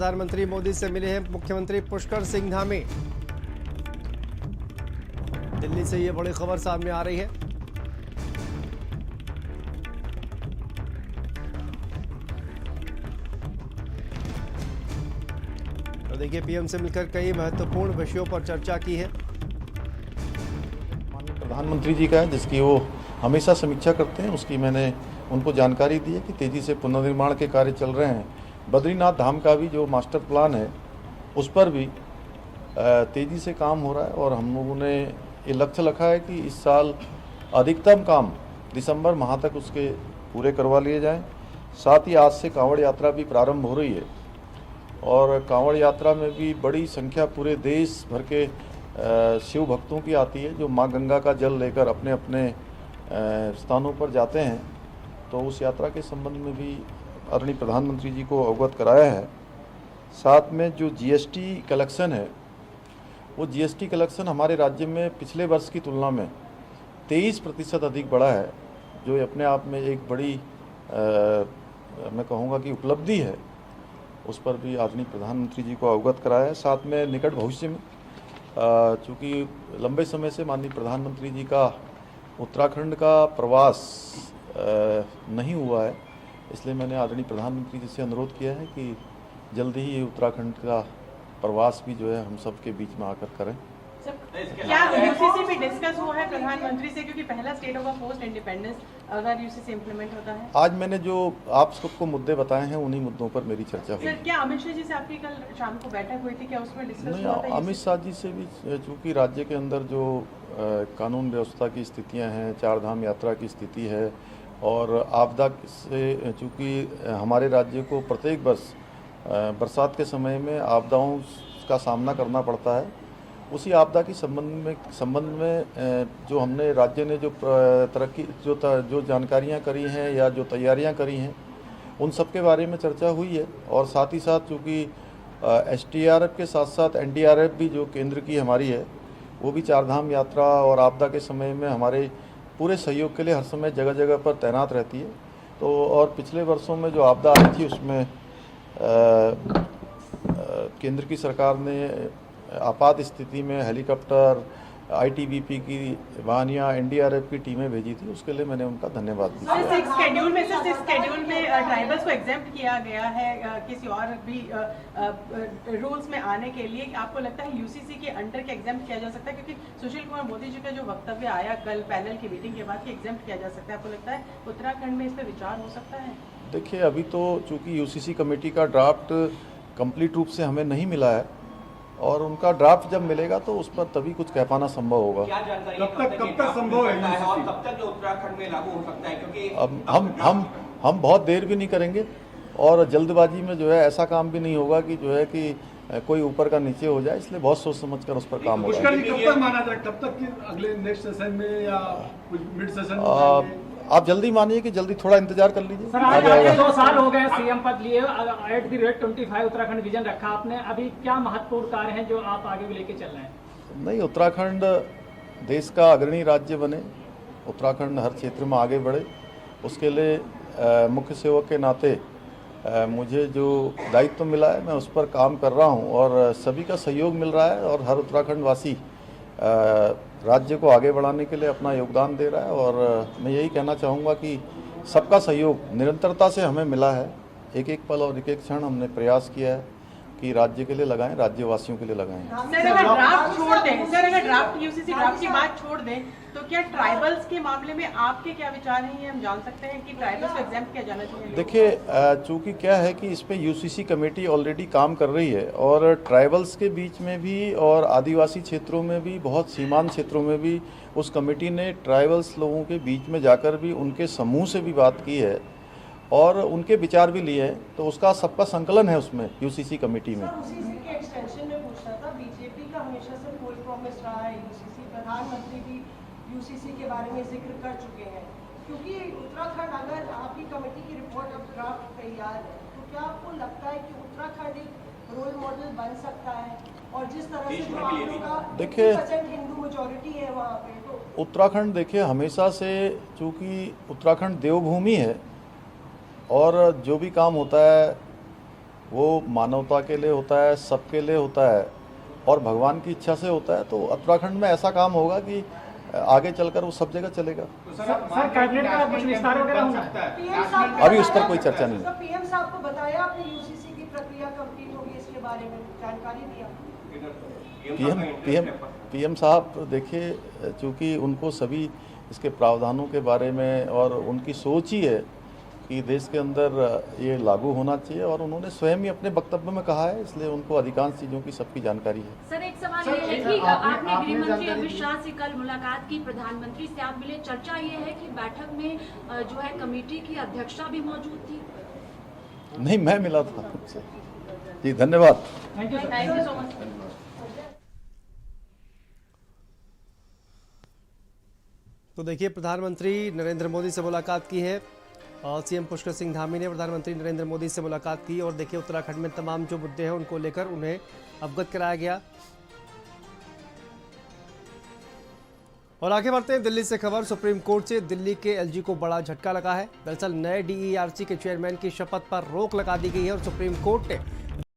प्रधानमंत्री मोदी से मिले हैं मुख्यमंत्री पुष्कर सिंह धामी। दिल्ली से ये बड़ी खबर सामने आ रही है। तो देखिए, पीएम से मिलकर कई महत्वपूर्ण विषयों पर चर्चा की है। माननीय प्रधानमंत्री जी का है, जिसकी वो हमेशा समीक्षा करते हैं, उसकी मैंने उनको जानकारी दी है कि तेज़ी से पुनर्निर्माण के कार्य चल रहे हैं। बद्रीनाथ धाम का भी जो मास्टर प्लान है उस पर भी तेज़ी से काम हो रहा है और हम लोगों ने ये लक्ष्य रखा है कि इस साल अधिकतम काम दिसंबर माह तक उसके पूरे करवा लिए जाएं। साथ ही आज से कांवड़ यात्रा भी प्रारंभ हो रही है और कांवड़ यात्रा में भी बड़ी संख्या पूरे देश भर के शिव भक्तों की आती है, जो माँ गंगा का जल लेकर अपने अपने स्थानों पर जाते हैं। तो उस यात्रा के संबंध में भी आदरणीय प्रधानमंत्री जी को अवगत कराया है। साथ में जो जीएसटी कलेक्शन है, वो जीएसटी कलेक्शन हमारे राज्य में पिछले वर्ष की तुलना में 23% अधिक बढ़ा है, जो अपने आप में एक बड़ी मैं कहूँगा कि उपलब्धि है। उस पर भी आदरणीय प्रधानमंत्री जी को अवगत कराया है। साथ में निकट भविष्य में चूँकि लंबे समय से माननीय प्रधानमंत्री जी का उत्तराखंड का प्रवास नहीं हुआ है, इसलिए मैंने आदरणीय प्रधानमंत्री जी से अनुरोध किया है कि जल्दी ही उत्तराखंड का प्रवास भी जो है हम सबके बीच में आकर करें। क्या यूसीसी भी डिस्कस हुआ है प्रधानमंत्री से, क्योंकि पहला स्टेट होगा पोस्ट इंडिपेंडेंस अगर यूसीसी इंप्लीमेंट होता है? आज मैंने जो आप सबको मुद्दे बताए हैं उन्हीं मुद्दों पर मेरी चर्चा हुई। सर, क्या अमित शाह जी से आपकी कल शाम को बैठक हुई थी, क्या उसमें डिस्कस हुआ था? अमित शाह जी से भी, चूँकि राज्य के अंदर जो कानून व्यवस्था की स्थितियाँ हैं, चार धाम यात्रा की स्थिति है और आपदा से, चूँकि हमारे राज्य को प्रत्येक वर्ष बरसात के समय में आपदाओं का सामना करना पड़ता है, उसी आपदा की संबंध में जो हमने राज्य ने जो तरक्की जो जानकारियाँ करी हैं या जो तैयारियाँ करी हैं, उन सब के बारे में चर्चा हुई है। और साथ ही साथ चूँकि एसडीआरएफ के साथ साथ एनडीआरएफ भी जो केंद्र की हमारी है, वो भी चार धाम यात्रा और आपदा के समय में हमारे पूरे सहयोग के लिए हर समय जगह जगह पर तैनात रहती है। तो और पिछले वर्षों में जो आपदा आई थी उसमें केंद्र की सरकार ने आपात स्थिति में हेलीकॉप्टर, आईटीबीपी की वाहनियाँ, एनडीआरएफ की टीमें भेजी थी, उसके लिए मैंने उनका धन्यवाद दिया। शेड्यूल में ट्राइबल्स को एग्जेम्प्ट किया गया है किसी और भी रूल्स में आने के लिए। आपको लगता है यूसीसी के अंडर के एग्जेम्प्ट किया जा सकता है? क्योंकि सुशील कुमार मोदी जी का जो वक्तव्य आया कल पैनल की मीटिंग के बाद कि एग्जेम्प्ट किया जा सकता है, आपको लगता है उत्तराखंड में इस पर विचार हो सकता है? देखिए, अभी तो चूँकि यूसीसी कमेटी का ड्राफ्ट कंप्लीट रूप से हमें नहीं मिला है और उनका ड्राफ्ट जब मिलेगा तो उस पर तभी कुछ कह पाना संभव होगा। कब तक संभव है और कब तक उत्तराखंड में लागू हो सकता है? क्योंकि अब हम बहुत देर भी नहीं करेंगे और जल्दबाजी में जो है ऐसा काम भी नहीं होगा कि जो है कि कोई ऊपर का नीचे हो जाए, इसलिए बहुत सोच समझ कर उस पर काम होगा। कब तक माना जाए? कब तक कि अगले नेक्स्ट सेशन में या कुछ मिड सेशन में? आप जल्दी मानिए कि जल्दी थोड़ा इंतजार कर लीजिए। सर, आज आपके 2 साल हो गए सीएम पद लिए, @25 उत्तराखंड विजन रखा आपने। अभी क्या महत्वपूर्ण कार्य हैं जो आप आगे भी लेके चल रहे हैं? नहीं, उत्तराखंड देश का अग्रणी राज्य बने, उत्तराखंड हर क्षेत्र में आगे बढ़े, उसके लिए मुख्य सेवक के नाते मुझे जो दायित्व मिला है मैं उस पर काम कर रहा हूं और सभी का सहयोग मिल रहा है और हर उत्तराखंड वासी राज्य को आगे बढ़ाने के लिए अपना योगदान दे रहा है। और मैं यही कहना चाहूँगा कि सबका सहयोग निरंतरता से हमें मिला है। एक एक पल और एक एक क्षण हमने प्रयास किया है कि राज्य के लिए लगाएं, राज्यवासियों के लिए लगाएं। सर, अगर ड्राफ्ट छोड़ दें, सर अगर ड्राफ्ट यूसीसी ड्राफ्ट की बात छोड़ दें तो क्या ट्राइबल्स के मामले में आपके क्या विचार हैं? ये हम जान सकते हैं कि ट्राइबल्स को एग्जेम्प्ट किया जाना चाहिए? देखिए, चूँकि क्या है कि इस पे यूसीसी कमेटी ऑलरेडी काम कर रही है और ट्राइबल्स के बीच में भी और आदिवासी क्षेत्रों में भी, बहुत सीमांत क्षेत्रों में भी उस कमेटी ने ट्राइबल्स लोगों के बीच में जाकर भी उनके समूह से भी बात की है और उनके विचार भी लिए हैं। तो उसका सबका संकलन है उसमें यूसीसी कमेटी में। यूसीसी के एक्सटेंशन में पूछना था, बीजेपी का हमेशा से फुल प्रॉमिस रहा है यूसीसी, प्रधानमंत्री भी यूसीसी के बारे में जिक्र कर चुके हैं। क्योंकि उत्तराखंड, अगर आपकी कमेटी की रिपोर्ट अब ड्राफ्ट तैयार है, तो क्या आपको लगता है कि उत्तराखंड एक रोल मॉडल बन सकता है? और जिस तरह से जो आप लोगों का 50% हिंदू मेजॉरिटी है वहाँ पे, तो उत्तराखंड देखिए हमेशा से, चूँकि उत्तराखंड देवभूमि है और जो भी काम होता है वो मानवता के लिए होता है, सबके लिए होता है और भगवान की इच्छा से होता है। तो उत्तराखंड में ऐसा काम होगा कि आगे चलकर वो सब जगह चलेगा। सर कैबिनेट का कुछ विस्तार वगैरह होना है? पीएम साहब को अभी उस पर बताया- कोई चर्चा नहीं। सर, पीएम साहब को बताया आपने यूसीसी की प्रक्रिया कंप्लीट होगी इसके बारे में जानकारी दिया? पीएम साहब देखिए, चूँकि उनको सभी इसके प्रावधानों के बारे में और उनकी सोच ही है कि देश के अंदर ये लागू होना चाहिए और उन्होंने स्वयं ही अपने वक्तव्य में कहा है, इसलिए उनको अधिकांश चीज़ों की सबकी जानकारी है। सर एक सवाल ये है कि आपने गृह मंत्री अमित शाह से कल मुलाकात की, प्रधानमंत्री से आप मिले, चर्चा ये है कि बैठक में जो है कमेटी की अध्यक्षा भी मौजूद थी? नहीं, मैं मिला था उनसे। जी धन्यवाद। Thank you sir. Thank you so much. तो देखिए, प्रधानमंत्री नरेंद्र मोदी से मुलाकात की है और सीएम पुष्कर सिंह धामी ने प्रधानमंत्री नरेंद्र मोदी से मुलाकात की और देखिए उत्तराखंड में तमाम जो मुद्दे हैं उनको लेकर उन्हें अवगत कराया गया। और आगे बढ़ते हैं दिल्ली से खबर। सुप्रीम कोर्ट से दिल्ली के एलजी को बड़ा झटका लगा है। दरअसल नए डीईआरसी के चेयरमैन की शपथ पर रोक लगा दी गई है और सुप्रीम कोर्ट ने